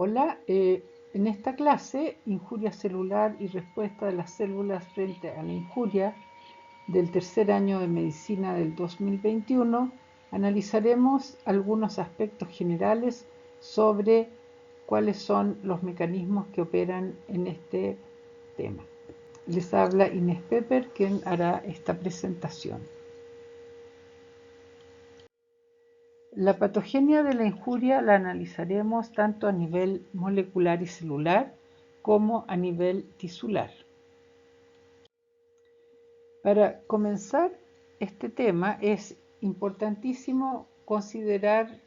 Hola, en esta clase, injuria celular y respuesta de las células frente a la injuria del tercer año de medicina del 2021, analizaremos algunos aspectos generales sobre cuáles son los mecanismos que operan en este tema. Les habla Inés Pepper, quien hará esta presentación. La patogenia de la injuria la analizaremos tanto a nivel molecular y celular como a nivel tisular. Para comenzar este tema es importantísimo considerar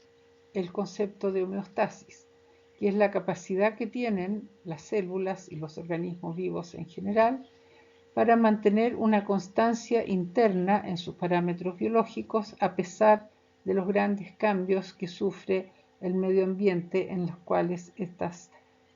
el concepto de homeostasis, que es la capacidad que tienen las células y los organismos vivos en general para mantener una constancia interna en sus parámetros biológicos a pesar de los grandes cambios que sufre el medio ambiente en los cuales estas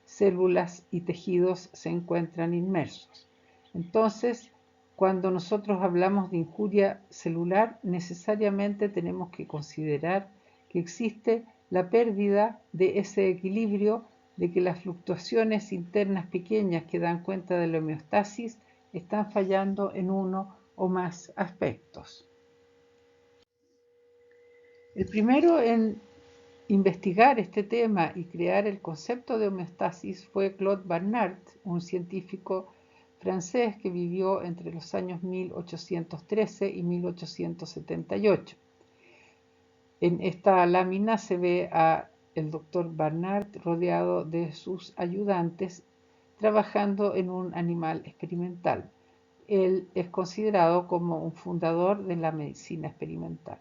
células y tejidos se encuentran inmersos. Entonces, cuando nosotros hablamos de injuria celular, necesariamente tenemos que considerar que existe la pérdida de ese equilibrio, de que las fluctuaciones internas pequeñas que dan cuenta de la homeostasis están fallando en uno o más aspectos. El primero en investigar este tema y crear el concepto de homeostasis fue Claude Bernard, un científico francés que vivió entre los años 1813 y 1878. En esta lámina se ve a el doctor Bernard rodeado de sus ayudantes trabajando en un animal experimental. Él es considerado como un fundador de la medicina experimental.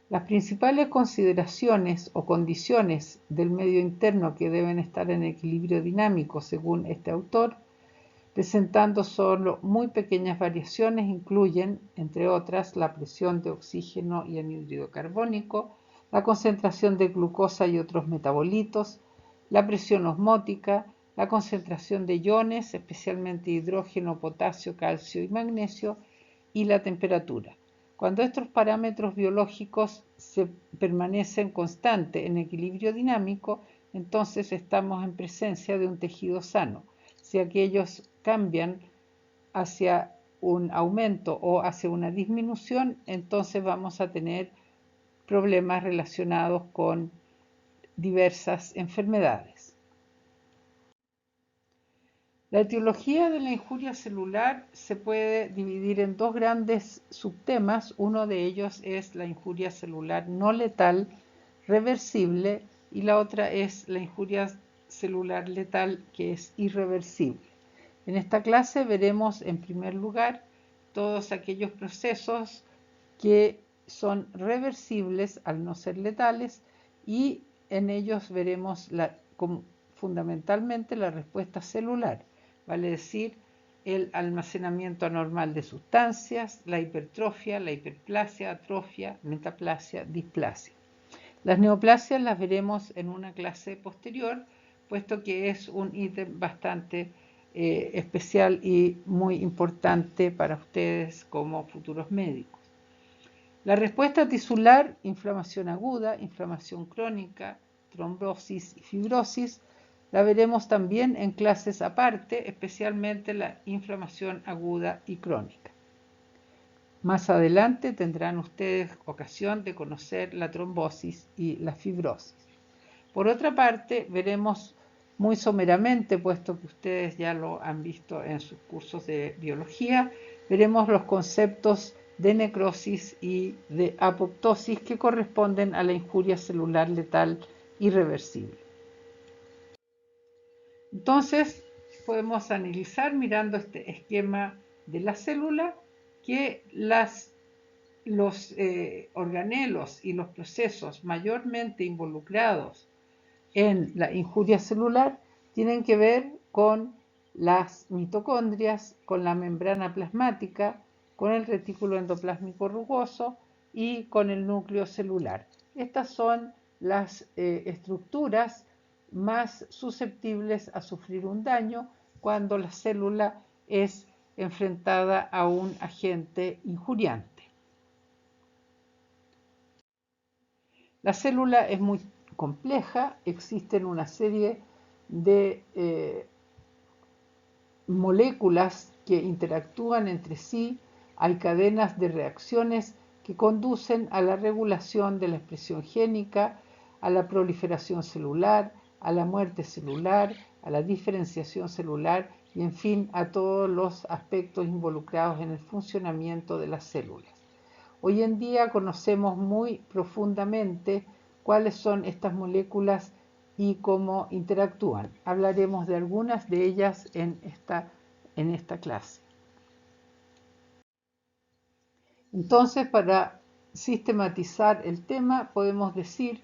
Las principales consideraciones o condiciones del medio interno que deben estar en equilibrio dinámico, según este autor, presentando solo muy pequeñas variaciones, incluyen, entre otras, la presión de oxígeno y anhídrido carbónico, la concentración de glucosa y otros metabolitos, la presión osmótica, la concentración de iones, especialmente hidrógeno, potasio, calcio y magnesio, y la temperatura. Cuando estos parámetros biológicos se permanecen constantes en equilibrio dinámico, entonces estamos en presencia de un tejido sano. Si aquellos cambian hacia un aumento o hacia una disminución, entonces vamos a tener problemas relacionados con diversas enfermedades. La etiología de la injuria celular se puede dividir en dos grandes subtemas. Uno de ellos es la injuria celular no letal reversible y la otra es la injuria celular letal que es irreversible. En esta clase veremos en primer lugar todos aquellos procesos que son reversibles al no ser letales y en ellos veremos fundamentalmente la respuesta celular, vale decir, el almacenamiento anormal de sustancias, la hipertrofia, la hiperplasia, atrofia, metaplasia, displasia. Las neoplasias las veremos en una clase posterior, puesto que es un ítem bastante especial y muy importante para ustedes como futuros médicos. La respuesta tisular, inflamación aguda, inflamación crónica, trombosis y fibrosis, la veremos también en clases aparte, especialmente la inflamación aguda y crónica. Más adelante tendrán ustedes ocasión de conocer la trombosis y la fibrosis. Por otra parte, veremos muy someramente, puesto que ustedes ya lo han visto en sus cursos de biología, veremos los conceptos de necrosis y de apoptosis que corresponden a la injuria celular letal irreversible. Entonces, podemos analizar mirando este esquema de la célula que los organelos y los procesos mayormente involucrados en la injuria celular tienen que ver con las mitocondrias, con la membrana plasmática, con el retículo endoplásmico rugoso y con el núcleo celular. Estas son las estructuras más susceptibles a sufrir un daño cuando la célula es enfrentada a un agente injuriante. La célula es muy compleja, existen una serie de moléculas que interactúan entre sí, hay cadenas de reacciones que conducen a la regulación de la expresión génica, a la proliferación celular, a la muerte celular, a la diferenciación celular y, en fin, a todos los aspectos involucrados en el funcionamiento de las células. Hoy en día conocemos muy profundamente cuáles son estas moléculas y cómo interactúan. Hablaremos de algunas de ellas en esta clase. Entonces, para sistematizar el tema, podemos decir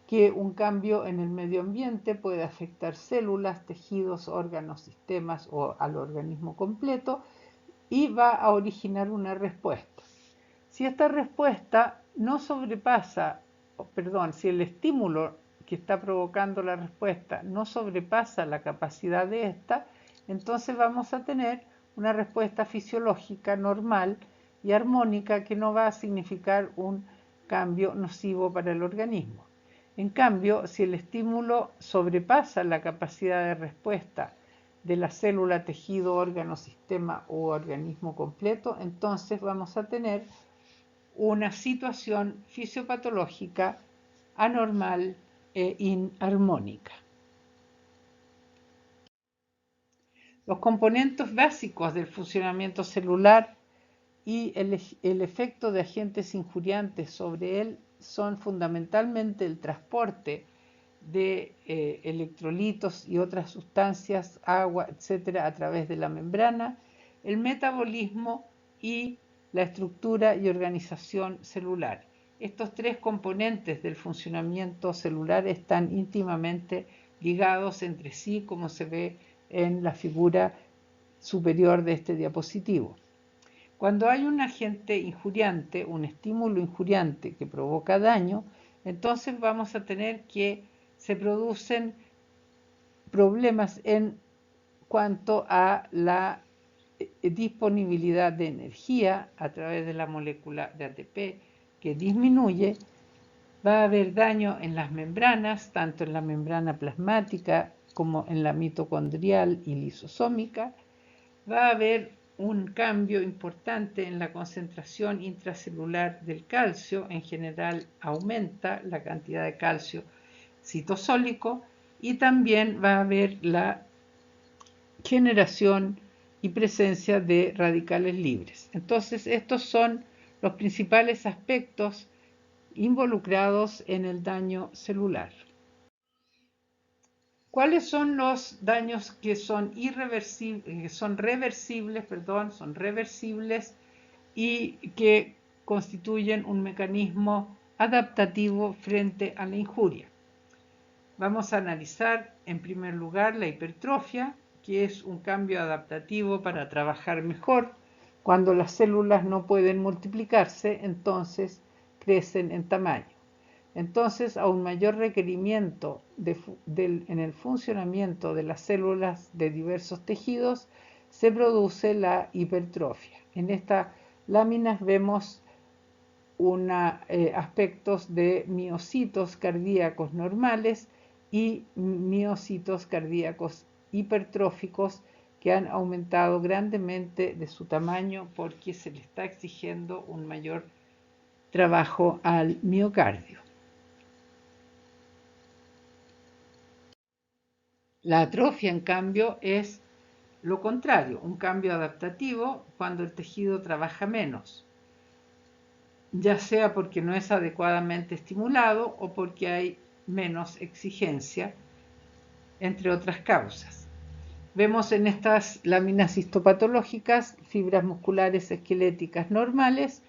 que un cambio en el medio ambiente puede afectar células, tejidos, órganos, sistemas o al organismo completo y va a originar una respuesta. Si esta respuesta no sobrepasa, si el estímulo que está provocando la respuesta no sobrepasa la capacidad de esta, entonces vamos a tener una respuesta fisiológica normal y armónica que no va a significar un cambio nocivo para el organismo. En cambio, si el estímulo sobrepasa la capacidad de respuesta de la célula, tejido, órgano, sistema u organismo completo, entonces vamos a tener una situación fisiopatológica anormal e inarmónica. Los componentes básicos del funcionamiento celular y el efecto de agentes injuriantes sobre él son fundamentalmente el transporte de electrolitos y otras sustancias, agua, etcétera, a través de la membrana, el metabolismo y la estructura y organización celular. Estos tres componentes del funcionamiento celular están íntimamente ligados entre sí, como se ve en la figura superior de este diapositivo. Cuando hay un agente injuriante, un estímulo injuriante que provoca daño, entonces vamos a tener que se producen problemas en cuanto a la disponibilidad de energía a través de la molécula de ATP que disminuye. Va a haber daño en las membranas, tanto en la membrana plasmática como en la mitocondrial y lisosómica. Va a haber un cambio importante en la concentración intracelular del calcio. En general aumenta la cantidad de calcio citosólico y también va a haber la generación y presencia de radicales libres. Entonces, estos son los principales aspectos involucrados en el daño celular. ¿Cuáles son los daños que son reversibles y que constituyen un mecanismo adaptativo frente a la injuria? Vamos a analizar en primer lugar la hipertrofia, que es un cambio adaptativo para trabajar mejor. Cuando las células no pueden multiplicarse, entonces crecen en tamaño. Entonces, a un mayor requerimiento en el funcionamiento de las células de diversos tejidos, se produce la hipertrofia. En estas láminas vemos aspectos de miocitos cardíacos normales y miocitos cardíacos hipertróficos que han aumentado grandemente de su tamaño porque se le está exigiendo un mayor trabajo al miocardio. La atrofia, en cambio, es lo contrario, un cambio adaptativo cuando el tejido trabaja menos, ya sea porque no es adecuadamente estimulado o porque hay menos exigencia, entre otras causas. Vemos en estas láminas histopatológicas fibras musculares esqueléticas normales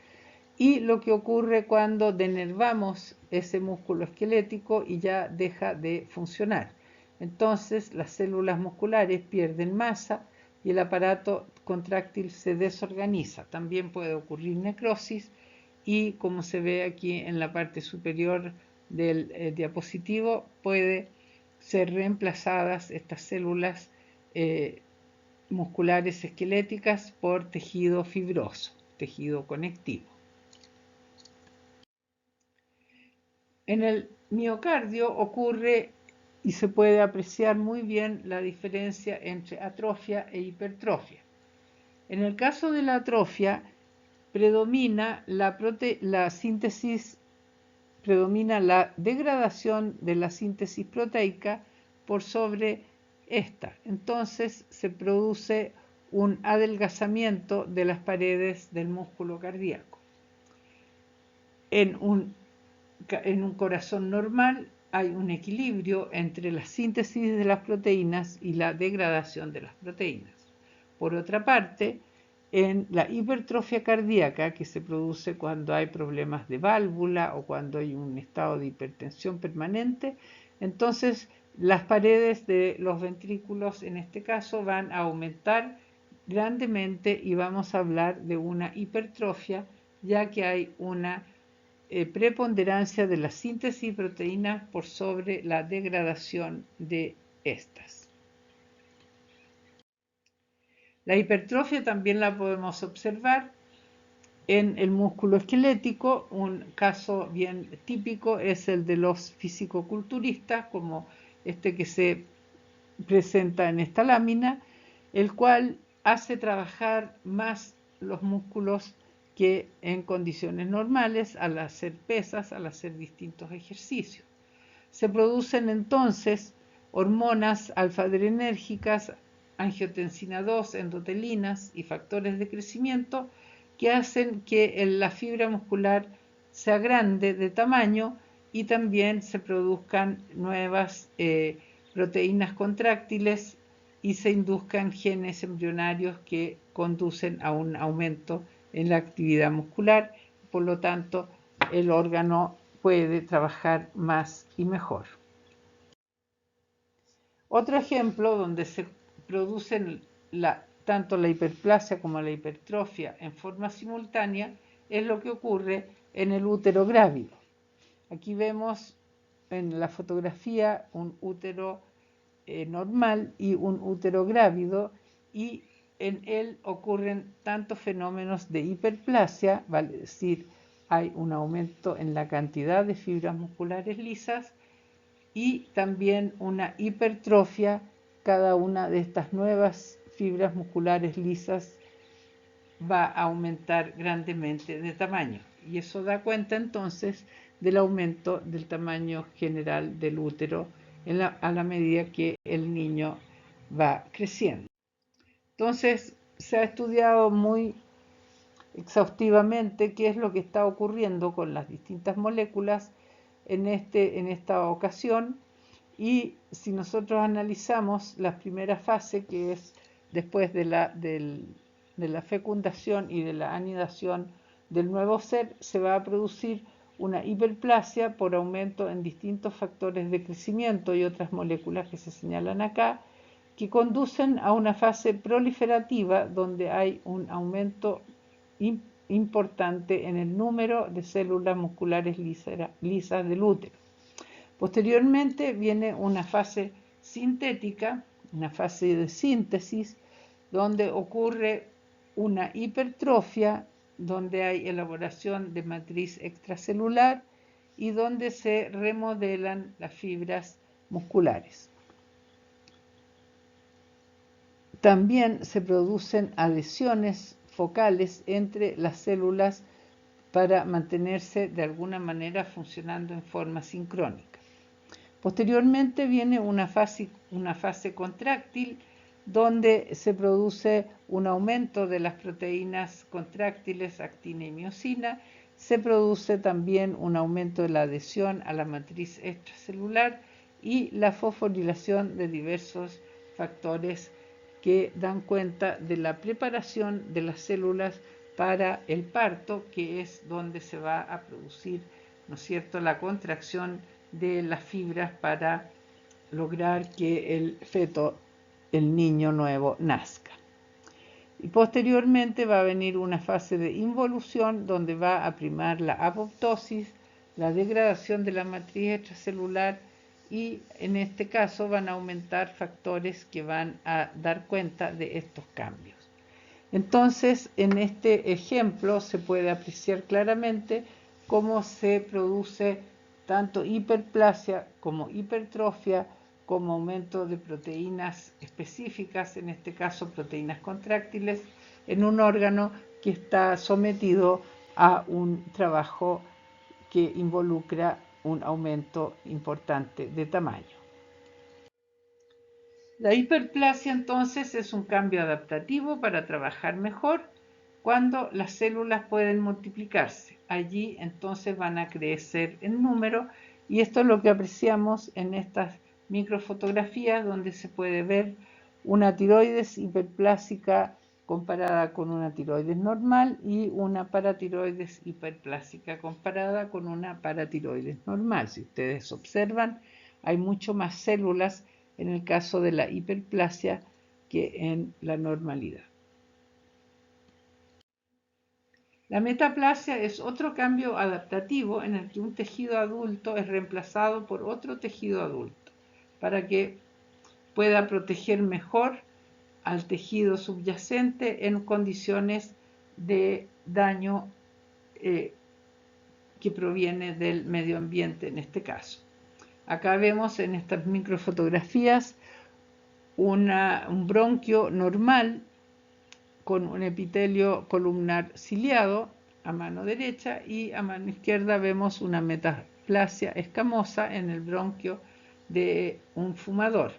y lo que ocurre cuando denervamos ese músculo esquelético y ya deja de funcionar. Entonces las células musculares pierden masa y el aparato contráctil se desorganiza. También puede ocurrir necrosis y, como se ve aquí en la parte superior del diapositivo, puede ser reemplazadas estas células musculares esqueléticas por tejido fibroso, tejido conectivo. En el miocardio ocurre y se puede apreciar muy bien la diferencia entre atrofia e hipertrofia. En el caso de la atrofia, predomina la síntesis, predomina la degradación de la síntesis proteica por sobre esta. Entonces se produce un adelgazamiento de las paredes del músculo cardíaco. En un corazón normal hay un equilibrio entre la síntesis de las proteínas y la degradación de las proteínas. Por otra parte, en la hipertrofia cardíaca, que se produce cuando hay problemas de válvula o cuando hay un estado de hipertensión permanente, entonces las paredes de los ventrículos en este caso van a aumentar grandemente y vamos a hablar de una hipertrofia, ya que hay una preponderancia de la síntesis de proteínas por sobre la degradación de estas. La hipertrofia también la podemos observar en el músculo esquelético. Un caso bien típico es el de los fisicoculturistas, como este que se presenta en esta lámina, el cual hace trabajar más los músculos que en condiciones normales al hacer pesas, al hacer distintos ejercicios. Se producen entonces hormonas alfa-adrenérgicas, angiotensina 2, endotelinas y factores de crecimiento que hacen que la fibra muscular sea grande de tamaño y también se produzcan nuevas proteínas contráctiles y se induzcan genes embrionarios que conducen a un aumento en la actividad muscular. Por lo tanto, el órgano puede trabajar más y mejor. Otro ejemplo donde se producen tanto la hiperplasia como la hipertrofia en forma simultánea es lo que ocurre en el útero grávido. Aquí vemos en la fotografía un útero normal y un útero grávido, y en él ocurren tantos fenómenos de hiperplasia, vale decir, hay un aumento en la cantidad de fibras musculares lisas, y también una hipertrofia. Cada una de estas nuevas fibras musculares lisas va a aumentar grandemente de tamaño, y eso da cuenta entonces del aumento del tamaño general del útero a la medida que el niño va creciendo. Entonces se ha estudiado muy exhaustivamente qué es lo que está ocurriendo con las distintas moléculas en esta ocasión, y si nosotros analizamos la primera fase, que es después de la fecundación y de la anidación del nuevo ser, se va a producir una hiperplasia por aumento en distintos factores de crecimiento y otras moléculas que se señalan acá, que conducen a una fase proliferativa donde hay un aumento importante en el número de células musculares lisas del útero. Posteriormente viene una fase sintética, una fase de síntesis, donde ocurre una hipertrofia, donde hay elaboración de matriz extracelular y donde se remodelan las fibras musculares. También se producen adhesiones focales entre las células para mantenerse de alguna manera funcionando en forma sincrónica. Posteriormente viene una fase contráctil, donde se produce un aumento de las proteínas contráctiles actina y miosina. Se produce también un aumento de la adhesión a la matriz extracelular y la fosforilación de diversos factores que dan cuenta de la preparación de las células para el parto, que es donde se va a producir, ¿no es cierto?, la contracción de las fibras para lograr que el feto, el niño nuevo, nazca. Y posteriormente va a venir una fase de involución donde va a primar la apoptosis, la degradación de la matriz extracelular, y en este caso van a aumentar factores que van a dar cuenta de estos cambios. Entonces, en este ejemplo se puede apreciar claramente cómo se produce tanto hiperplasia como hipertrofia, como aumento de proteínas específicas, en este caso proteínas contráctiles, en un órgano que está sometido a un trabajo que involucra un aumento importante de tamaño. La hiperplasia entonces es un cambio adaptativo para trabajar mejor cuando las células pueden multiplicarse. Allí entonces van a crecer en número y esto es lo que apreciamos en estas microfotografías donde se puede ver una tiroides hiperplásica comparada con una tiroides normal y una paratiroides hiperplásica comparada con una paratiroides normal. Si ustedes observan, hay mucho más células en el caso de la hiperplasia que en la normalidad. La metaplasia es otro cambio adaptativo en el que un tejido adulto es reemplazado por otro tejido adulto para que pueda proteger mejor al tejido subyacente en condiciones de daño que proviene del medio ambiente en este caso. Acá vemos en estas microfotografías un bronquio normal con un epitelio columnar ciliado a mano derecha y a mano izquierda vemos una metaplasia escamosa en el bronquio de un fumador.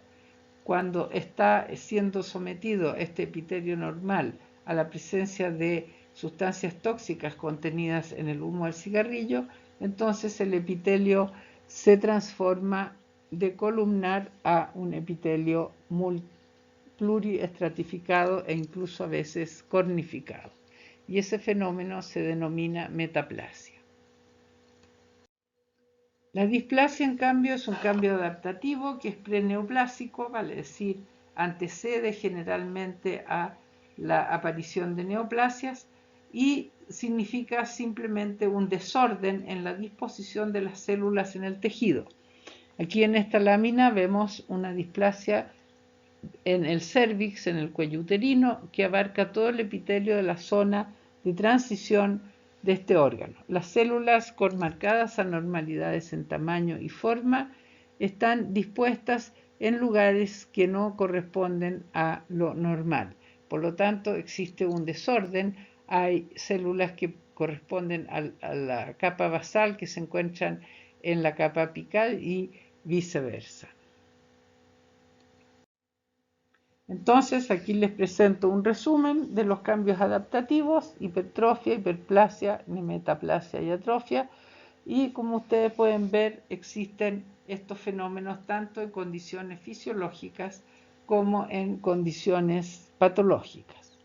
Cuando está siendo sometido este epitelio normal a la presencia de sustancias tóxicas contenidas en el humo del cigarrillo, entonces el epitelio se transforma de columnar a un epitelio pluriestratificado e incluso a veces cornificado. Y ese fenómeno se denomina metaplasia. La displasia, en cambio, es un cambio adaptativo que es preneoplásico, vale decir, antecede generalmente a la aparición de neoplasias y significa simplemente un desorden en la disposición de las células en el tejido. Aquí en esta lámina vemos una displasia en el cérvix, en el cuello uterino, que abarca todo el epitelio de la zona de transición de este órgano. Las células con marcadas anormalidades en tamaño y forma están dispuestas en lugares que no corresponden a lo normal. Por lo tanto, existe un desorden. Hay células que corresponden a la capa basal que se encuentran en la capa apical y viceversa. Entonces, aquí les presento un resumen de los cambios adaptativos: hipertrofia, hiperplasia, metaplasia y atrofia. Y como ustedes pueden ver, existen estos fenómenos tanto en condiciones fisiológicas como en condiciones patológicas.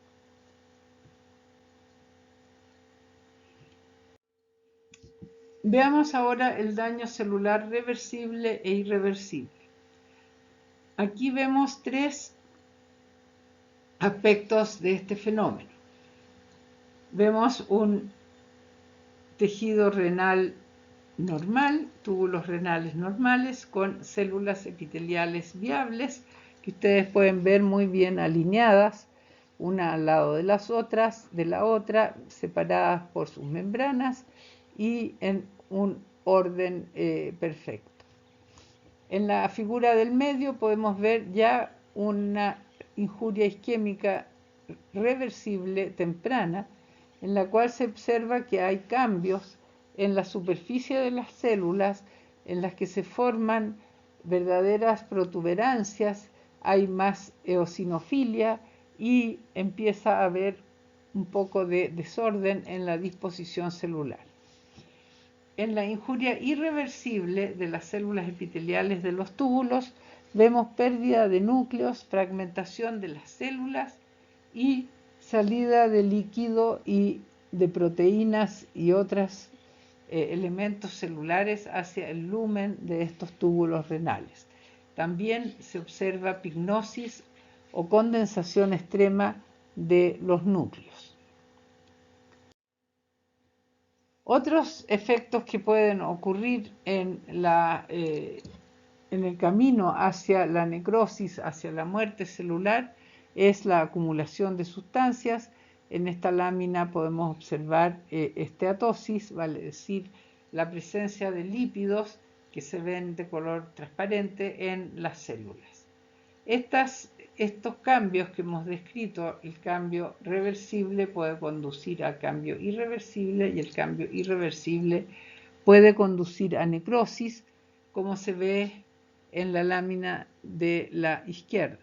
Veamos ahora el daño celular reversible e irreversible. Aquí vemos tres aspectos de este fenómeno. Vemos un tejido renal normal, túbulos renales normales con células epiteliales viables que ustedes pueden ver muy bien alineadas, una al lado de la otra, separadas por sus membranas y en un orden perfecto. En la figura del medio podemos ver ya una injuria isquémica reversible temprana, en la cual se observa que hay cambios en la superficie de las células en las que se forman verdaderas protuberancias, hay más eosinofilia y empieza a haber un poco de desorden en la disposición celular. En la injuria irreversible de las células epiteliales de los túbulos vemos pérdida de núcleos, fragmentación de las células y salida de líquido y de proteínas y otros elementos celulares hacia el lumen de estos túbulos renales. También se observa pignosis o condensación extrema de los núcleos. Otros efectos que pueden ocurrir en el camino hacia la necrosis, hacia la muerte celular, es la acumulación de sustancias. En esta lámina podemos observar esteatosis, vale decir, la presencia de lípidos que se ven de color transparente en las células. Estos cambios que hemos descrito, el cambio reversible puede conducir a cambio irreversible y el cambio irreversible puede conducir a necrosis, como se ve en la lámina de la izquierda.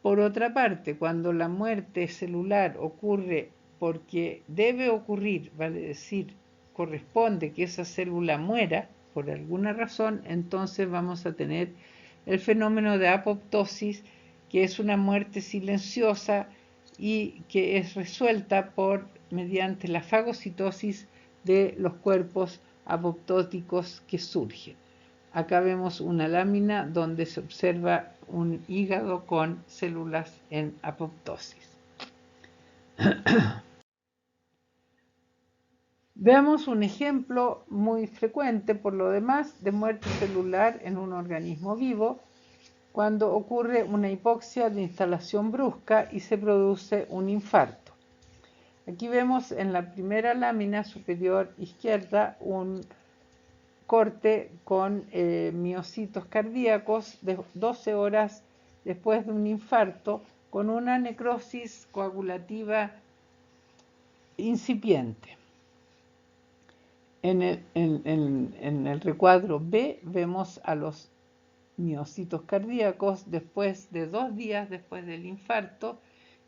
Por otra parte, cuando la muerte celular ocurre porque debe ocurrir, vale decir, corresponde que esa célula muera por alguna razón, entonces vamos a tener el fenómeno de apoptosis, que es una muerte silenciosa y que es resuelta mediante la fagocitosis de los cuerpos apoptóticos que surgen. Acá vemos una lámina donde se observa un hígado con células en apoptosis. Veamos un ejemplo muy frecuente, por lo demás, de muerte celular en un organismo vivo, cuando ocurre una hipoxia de instalación brusca y se produce un infarto. Aquí vemos en la primera lámina superior izquierda un corte con miocitos cardíacos de 12 horas después de un infarto con una necrosis coagulativa incipiente. En el recuadro B vemos a los miocitos cardíacos después de 2 días después del infarto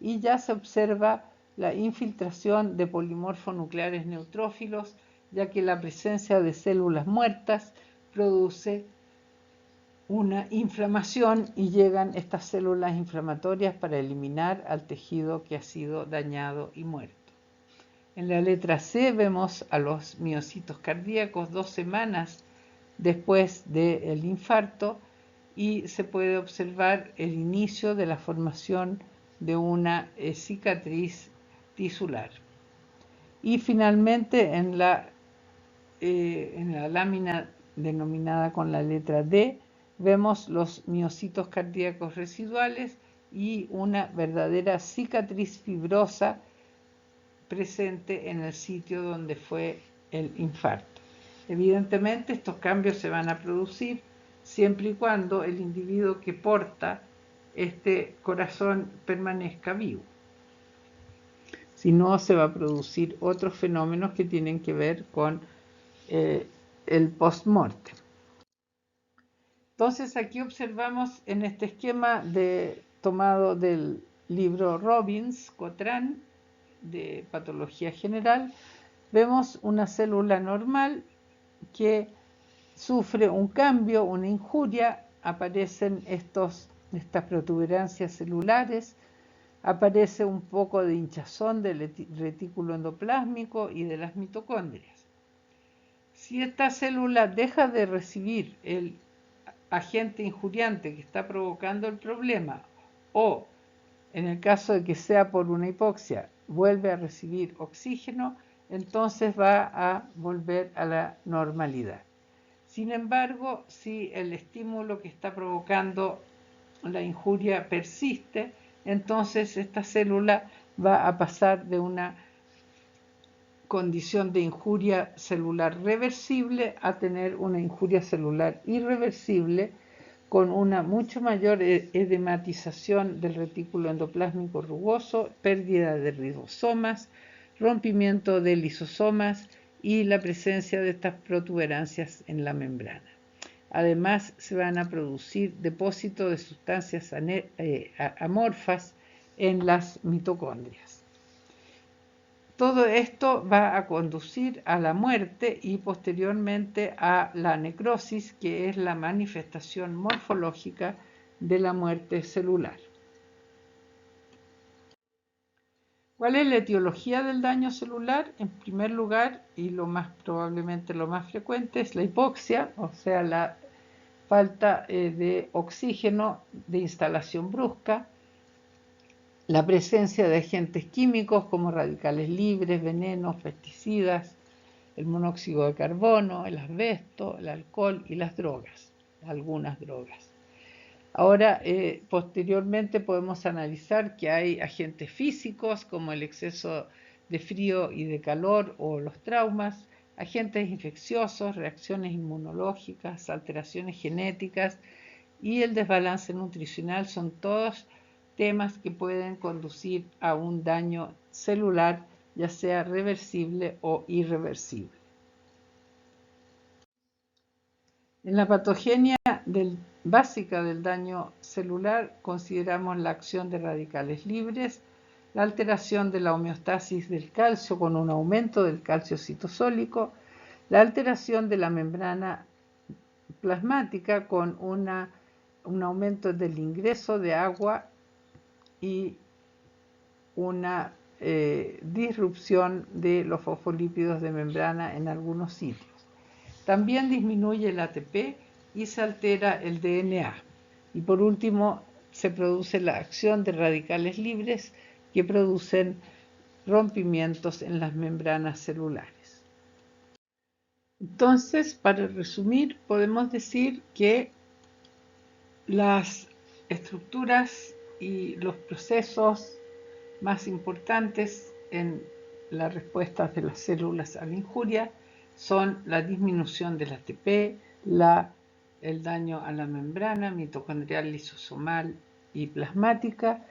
y ya se observa la infiltración de polimorfonucleares neutrófilos, ya que la presencia de células muertas produce una inflamación y llegan estas células inflamatorias para eliminar al tejido que ha sido dañado y muerto. En la letra C vemos a los miocitos cardíacos 2 semanas después del infarto y se puede observar el inicio de la formación de una cicatriz tisular. Y finalmente en la lámina denominada con la letra D vemos los miocitos cardíacos residuales y una verdadera cicatriz fibrosa presente en el sitio donde fue el infarto. Evidentemente estos cambios se van a producir siempre y cuando el individuo que porta este corazón permanezca vivo. Si no, se va a producir otros fenómenos que tienen que ver con el post-mortem. Entonces aquí observamos en este esquema tomado del libro Robbins-Cotran de Patología General, vemos una célula normal que sufre un cambio, una injuria, aparecen estas protuberancias celulares, aparece un poco de hinchazón del retículo endoplásmico y de las mitocondrias. Si esta célula deja de recibir el agente injuriante que está provocando el problema, o en el caso de que sea por una hipoxia, vuelve a recibir oxígeno, entonces va a volver a la normalidad. Sin embargo, si el estímulo que está provocando la injuria persiste, entonces esta célula va a pasar de una condición de injuria celular reversible a tener una injuria celular irreversible con una mucho mayor edematización del retículo endoplásmico rugoso, pérdida de ribosomas, rompimiento de lisosomas y la presencia de estas protuberancias en la membrana. Además, se van a producir depósitos de sustancias amorfas en las mitocondrias. Todo esto va a conducir a la muerte y posteriormente a la necrosis, que es la manifestación morfológica de la muerte celular. ¿Cuál es la etiología del daño celular? En primer lugar, y probablemente lo más frecuente, es la hipoxia, o sea, la falta de oxígeno de instalación brusca, la presencia de agentes químicos como radicales libres, venenos, pesticidas, el monóxido de carbono, el asbesto, el alcohol y las drogas, algunas drogas. Ahora, posteriormente podemos analizar que hay agentes físicos como el exceso de frío y de calor o los traumas, agentes infecciosos, reacciones inmunológicas, alteraciones genéticas y el desbalance nutricional son todos temas que pueden conducir a un daño celular, ya sea reversible o irreversible. En la patogenia básica del daño celular consideramos la acción de radicales libres, la alteración de la homeostasis del calcio con un aumento del calcio citosólico, la alteración de la membrana plasmática con un aumento del ingreso de agua y una disrupción de los fosfolípidos de membrana en algunos sitios. También disminuye el ATP y se altera el DNA. Y por último, se produce la acción de radicales libres que producen rompimientos en las membranas celulares. Entonces, para resumir, podemos decir que las estructuras y los procesos más importantes en la respuesta de las células a la injuria son la disminución del ATP, el daño a la membrana mitocondrial, lisosomal y plasmática,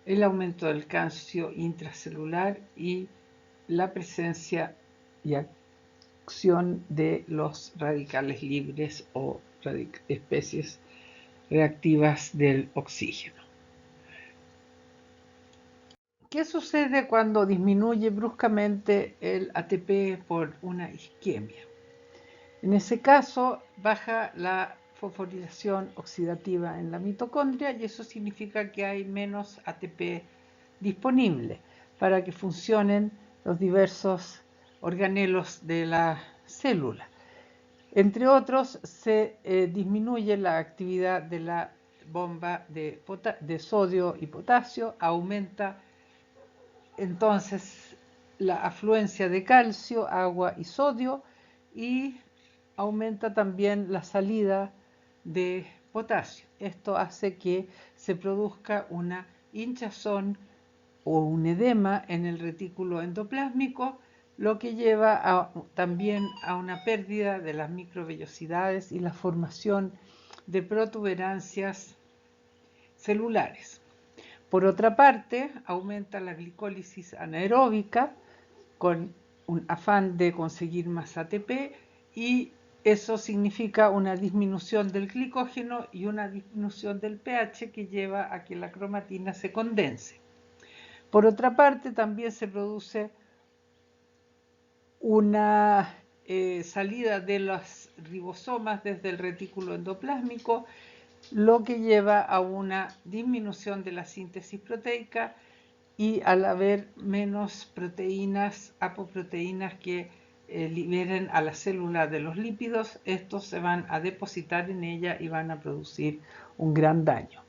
el aumento del calcio intracelular y la presencia y acción de los radicales libres o especies reactivas del oxígeno. ¿Qué sucede cuando disminuye bruscamente el ATP por una isquemia? En ese caso, baja la fosforilación oxidativa en la mitocondria y eso significa que hay menos ATP disponible para que funcionen los diversos organelos de la célula. Entre otros, se disminuye la actividad de la bomba de sodio y potasio, aumenta entonces la afluencia de calcio, agua y sodio y aumenta también la salida de potasio. Esto hace que se produzca una hinchazón o un edema en el retículo endoplásmico, lo que lleva también a una pérdida de las microvellosidades y la formación de protuberancias celulares. Por otra parte, aumenta la glicólisis anaeróbica con un afán de conseguir más ATP y eso significa una disminución del glicógeno y una disminución del pH que lleva a que la cromatina se condense. Por otra parte, también se produce una salida de los ribosomas desde el retículo endoplásmico, lo que lleva a una disminución de la síntesis proteica y al haber menos proteínas, apoproteínas que liberen a la célula de los lípidos, estos se van a depositar en ella y van a producir un gran daño.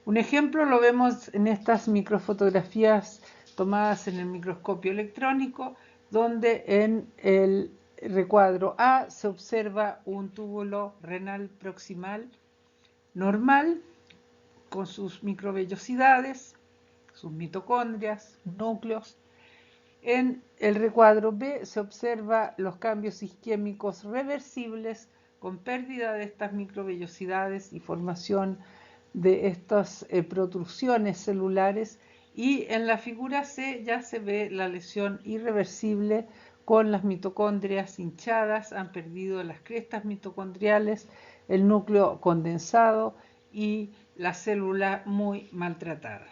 Un ejemplo lo vemos en estas microfotografías tomadas en el microscopio electrónico, donde en el recuadro A se observa un túbulo renal proximal normal con sus microvellosidades, sus mitocondrias, núcleos. En el recuadro B se observa los cambios isquémicos reversibles con pérdida de estas microvellosidades y formación de estas protrusiones celulares, y en la figura C ya se ve la lesión irreversible con las mitocondrias hinchadas, han perdido las crestas mitocondriales, el núcleo condensado y la célula muy maltratada.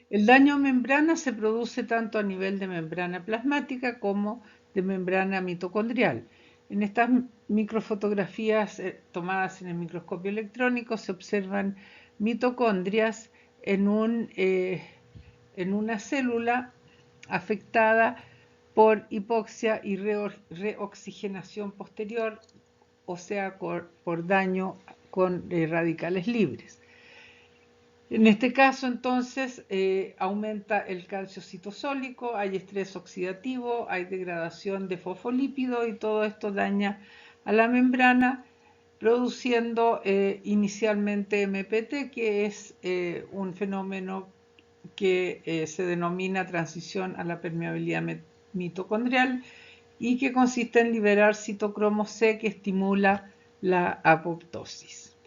El daño a membrana se produce tanto a nivel de membrana plasmática como de membrana mitocondrial. En estas microfotografías tomadas en el microscopio electrónico se observan mitocondrias en una célula afectada por hipoxia y reoxigenación posterior, o sea, por daño con radicales libres. En este caso, entonces, aumenta el calcio citosólico, hay estrés oxidativo, hay degradación de fosfolípidos y todo esto daña a la membrana, produciendo inicialmente MPT, que es un fenómeno que se denomina transición a la permeabilidad mitocondrial y que consiste en liberar citocromo C que estimula la apoptosis.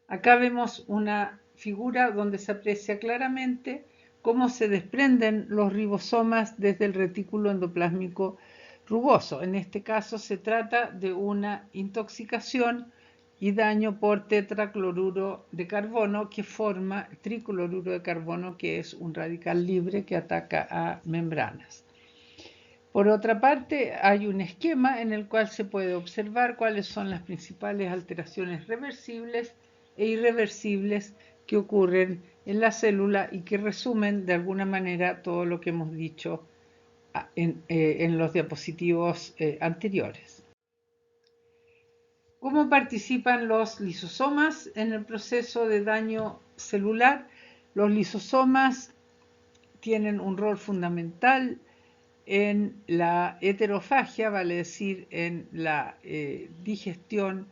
Acá vemos una figura donde se aprecia claramente cómo se desprenden los ribosomas desde el retículo endoplásmico rugoso. En este caso se trata de una intoxicación y daño por tetracloruro de carbono que forma tricloruro de carbono, que es un radical libre que ataca a membranas. Por otra parte, hay un esquema en el cual se puede observar cuáles son las principales alteraciones reversibles e irreversibles que ocurren en la célula y que resumen de alguna manera todo lo que hemos dicho en los diapositivos anteriores. ¿Cómo participan los lisosomas en el proceso de daño celular? Los lisosomas tienen un rol fundamental en la heterofagia, vale decir, en la digestión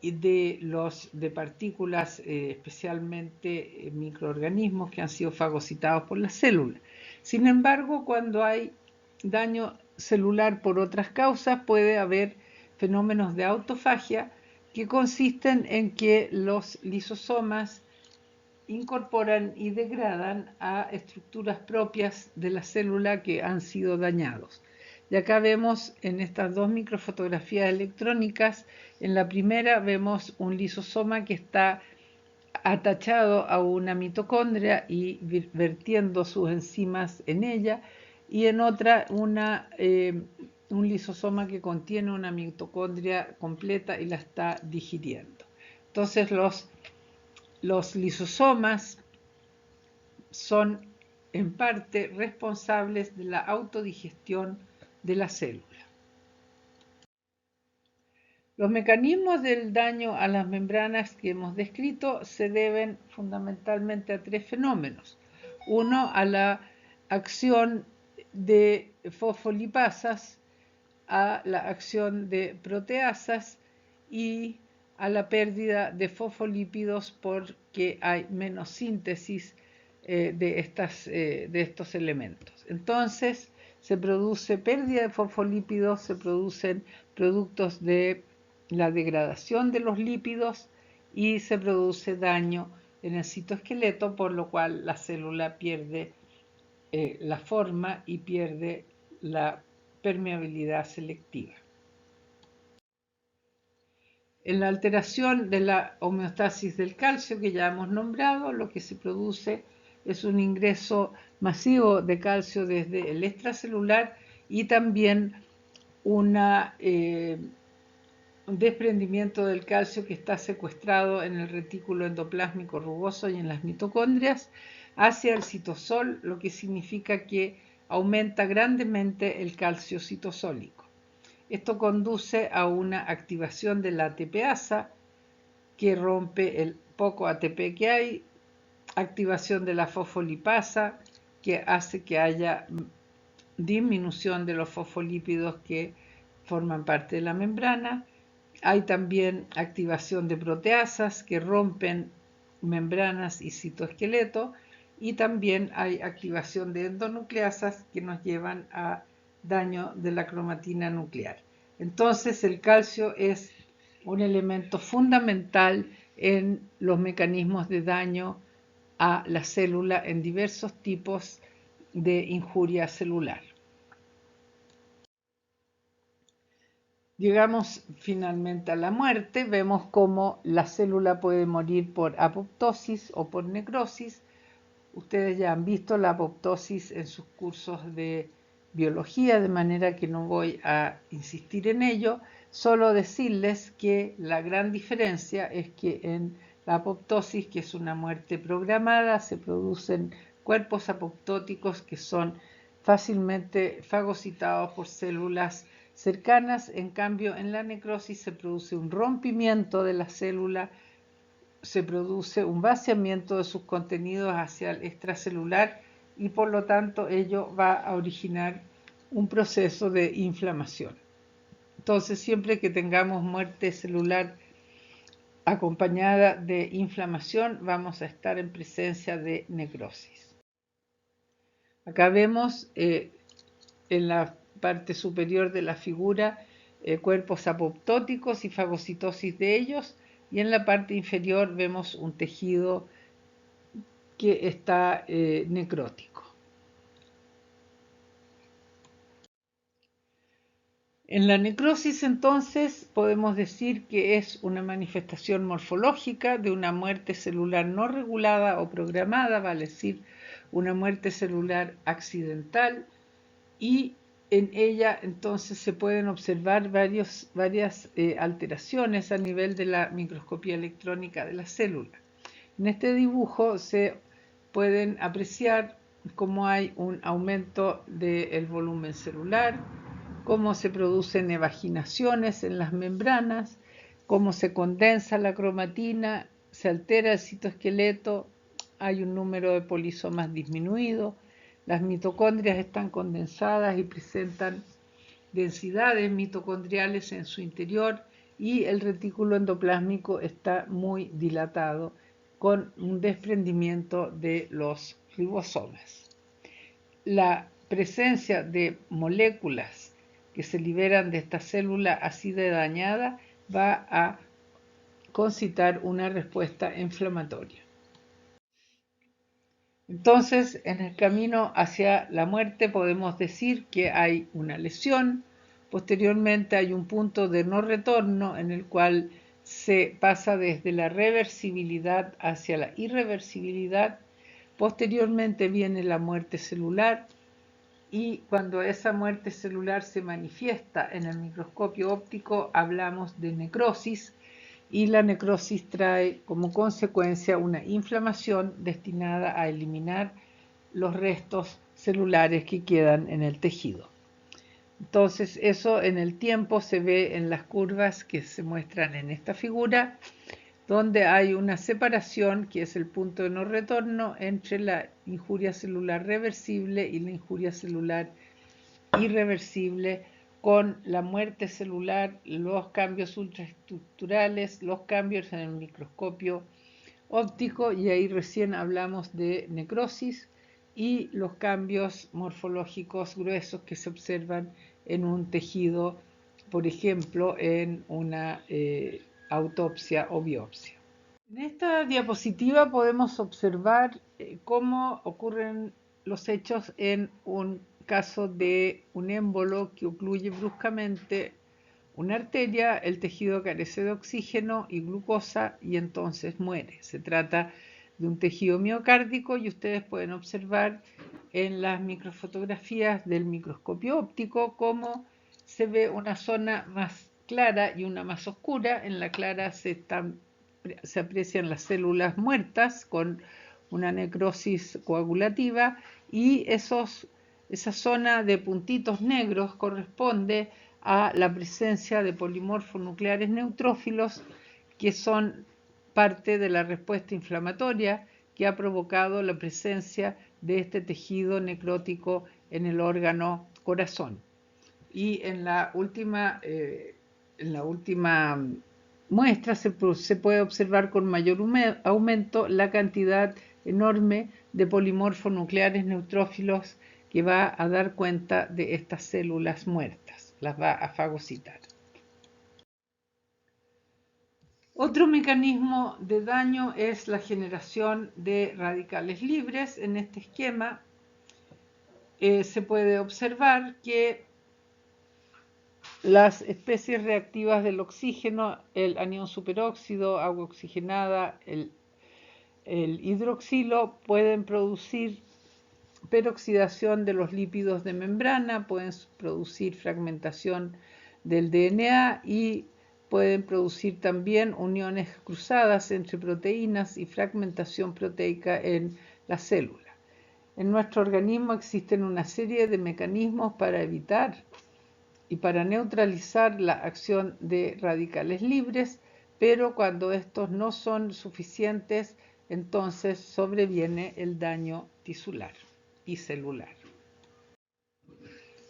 de partículas, especialmente microorganismos que han sido fagocitados por las células. Sin embargo, cuando hay daño celular por otras causas, puede haber fenómenos de autofagia que consisten en que los lisosomas incorporan y degradan a estructuras propias de la célula que han sido dañados. Y acá vemos en estas dos microfotografías electrónicas, en la primera vemos un lisosoma que está atachado a una mitocondria y vertiendo sus enzimas en ella, y en otra un lisosoma que contiene una mitocondria completa y la está digiriendo. Entonces los lisosomas son en parte responsables de la autodigestión de la célula. Los mecanismos del daño a las membranas que hemos descrito se deben fundamentalmente a tres fenómenos. Uno, a la acción de fosfolipasas, a la acción de proteasas y a la pérdida de fosfolípidos porque hay menos síntesis de estos elementos. Entonces se produce pérdida de fosfolípidos, se producen productos de la degradación de los lípidos y se produce daño en el citoesqueleto, por lo cual la célula pierde la forma y pierde la permeabilidad selectiva. En la alteración de la homeostasis del calcio que ya hemos nombrado, lo que se produce es un ingreso masivo de calcio desde el extracelular y también un desprendimiento del calcio que está secuestrado en el retículo endoplásmico rugoso y en las mitocondrias hacia el citosol, lo que significa que aumenta grandemente el calcio citosólico. Esto conduce a una activación de la ATPasa que rompe el poco ATP que hay, activación de la fosfolipasa que hace que haya disminución de los fosfolípidos que forman parte de la membrana. Hay también activación de proteasas que rompen membranas y citoesqueleto, y también hay activación de endonucleasas que nos llevan a daño de la cromatina nuclear. Entonces el calcio es un elemento fundamental en los mecanismos de daño a la célula en diversos tipos de injuria celular. Llegamos finalmente a la muerte, vemos cómo la célula puede morir por apoptosis o por necrosis. Ustedes ya han visto la apoptosis en sus cursos de biología, de manera que no voy a insistir en ello, solo decirles que la gran diferencia es que en la apoptosis, que es una muerte programada, se producen cuerpos apoptóticos que son fácilmente fagocitados por células cercanas. En cambio, en la necrosis se produce un rompimiento de la célula, se produce un vaciamiento de sus contenidos hacia el extracelular y por lo tanto ello va a originar un proceso de inflamación. Entonces, siempre que tengamos muerte celular acompañada de inflamación, vamos a estar en presencia de necrosis. Acá vemos en la parte superior de la figura cuerpos apoptóticos y fagocitosis de ellos, y en la parte inferior vemos un tejido que está necrótico. En la necrosis, entonces, podemos decir que es una manifestación morfológica de una muerte celular no regulada o programada, vale decir, una muerte celular accidental, y en ella entonces se pueden observar varias alteraciones a nivel de la microscopía electrónica de la célula. En este dibujo se pueden apreciar cómo hay un aumento del volumen celular, cómo se producen evaginaciones en las membranas, cómo se condensa la cromatina, se altera el citoesqueleto, hay un número de polisomas disminuido, las mitocondrias están condensadas y presentan densidades mitocondriales en su interior y el retículo endoplásmico está muy dilatado con un desprendimiento de los ribosomas. La presencia de moléculas que se liberan de esta célula así de dañada va a concitar una respuesta inflamatoria. Entonces, en el camino hacia la muerte podemos decir que hay una lesión, posteriormente hay un punto de no retorno en el cual se pasa desde la reversibilidad hacia la irreversibilidad, posteriormente viene la muerte celular, y cuando esa muerte celular se manifiesta en el microscopio óptico hablamos de necrosis, y la necrosis trae como consecuencia una inflamación destinada a eliminar los restos celulares que quedan en el tejido. Entonces eso en el tiempo se ve en las curvas que se muestran en esta figura, donde hay una separación, que es el punto de no retorno, entre la injuria celular reversible y la injuria celular irreversible, con la muerte celular, los cambios ultraestructurales, los cambios en el microscopio óptico, y ahí recién hablamos de necrosis, y los cambios morfológicos gruesos que se observan en un tejido, por ejemplo, en una autopsia o biopsia. En esta diapositiva podemos observar cómo ocurren los hechos en un caso de un émbolo que ocluye bruscamente una arteria, el tejido carece de oxígeno y glucosa y entonces muere. Se trata de un tejido miocárdico y ustedes pueden observar en las microfotografías del microscopio óptico cómo se ve una zona más clara y una más oscura. En la clara se aprecian las células muertas con una necrosis coagulativa, y esa zona de puntitos negros corresponde a la presencia de polimorfonucleares neutrófilos, que son parte de la respuesta inflamatoria que ha provocado la presencia de este tejido necrótico en el órgano corazón. Y en la última muestra se puede observar con mayor aumento la cantidad enorme de polimorfonucleares neutrófilos que va a dar cuenta de estas células muertas, las va a fagocitar. Otro mecanismo de daño es la generación de radicales libres. En este esquema se puede observar que las especies reactivas del oxígeno, el anión superóxido, agua oxigenada, el hidroxilo, pueden producir peroxidación de los lípidos de membrana, pueden producir fragmentación del DNA y pueden producir también uniones cruzadas entre proteínas y fragmentación proteica en la célula. En nuestro organismo existen una serie de mecanismos para evitar y para neutralizar la acción de radicales libres, pero cuando estos no son suficientes, entonces sobreviene el daño tisular y celular.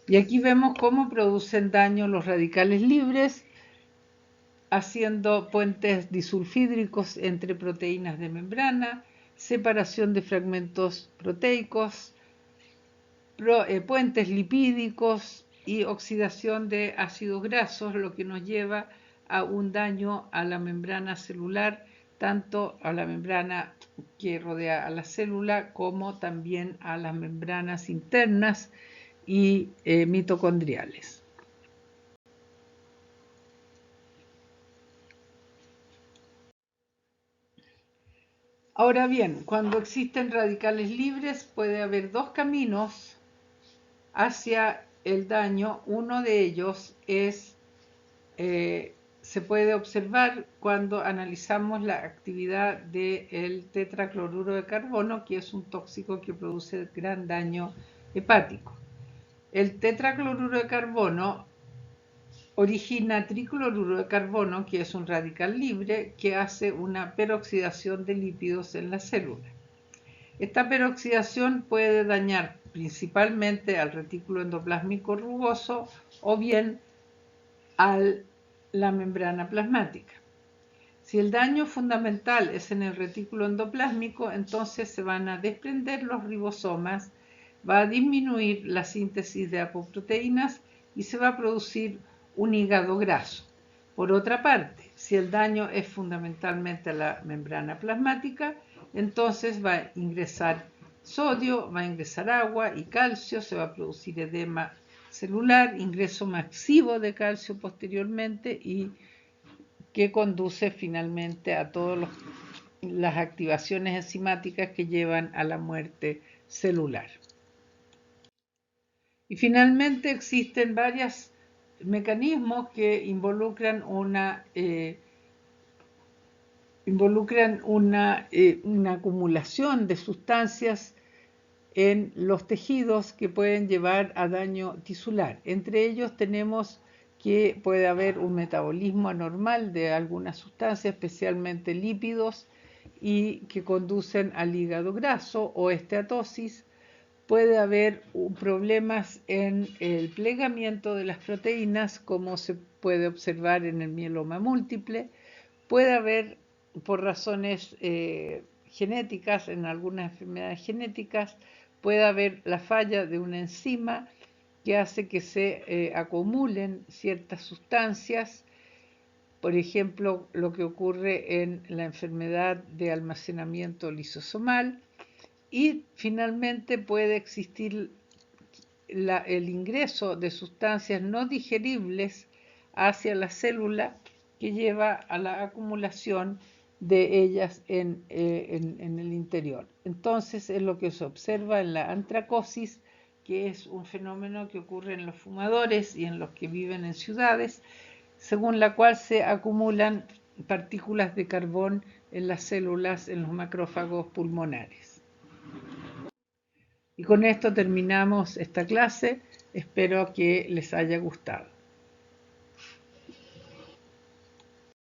Y aquí vemos cómo producen daño los radicales libres. haciendo puentes disulfídricos entre proteínas de membrana, separación de fragmentos proteicos, puentes lipídicos y oxidación de ácidos grasos, lo que nos lleva a un daño a la membrana celular, tanto a la membrana que rodea a la célula como también a las membranas internas y mitocondriales. Ahora bien, cuando existen radicales libres puede haber dos caminos hacia el daño. Uno de ellos es, se puede observar cuando analizamos la actividad del tetracloruro de carbono, que es un tóxico que produce gran daño hepático. El tetracloruro de carbono origina tricloruro de carbono, que es un radical libre que hace una peroxidación de lípidos en la célula. Esta peroxidación puede dañar principalmente al retículo endoplásmico rugoso o bien a la membrana plasmática. Si el daño fundamental es en el retículo endoplásmico, entonces se van a desprender los ribosomas, va a disminuir la síntesis de apoproteínas y se va a producir un hígado graso. Por otra parte, si el daño es fundamentalmente a la membrana plasmática, entonces va a ingresar sodio, va a ingresar agua y calcio, se va a producir edema celular, ingreso masivo de calcio posteriormente y que conduce finalmente a todas las activaciones enzimáticas que llevan a la muerte celular. Y finalmente existen varios mecanismos que involucran una acumulación de sustancias en los tejidos que pueden llevar a daño tisular. Entre ellos tenemos que puede haber un metabolismo anormal de algunas sustancias, especialmente lípidos, y que conducen al hígado graso o esteatosis. Puede haber problemas en el plegamiento de las proteínas, como se puede observar en el mieloma múltiple. Puede haber, por razones genéticas, en algunas enfermedades genéticas, puede haber la falla de una enzima que hace que se acumulen ciertas sustancias, por ejemplo, lo que ocurre en la enfermedad de almacenamiento lisosomal, y finalmente puede existir el ingreso de sustancias no digeribles hacia la célula que lleva a la acumulación de ellas en el interior. Entonces es lo que se observa en la antracosis, que es un fenómeno que ocurre en los fumadores y en los que viven en ciudades, según la cual se acumulan partículas de carbón en las células, en los macrófagos pulmonares. Y con esto terminamos esta clase. Espero que les haya gustado.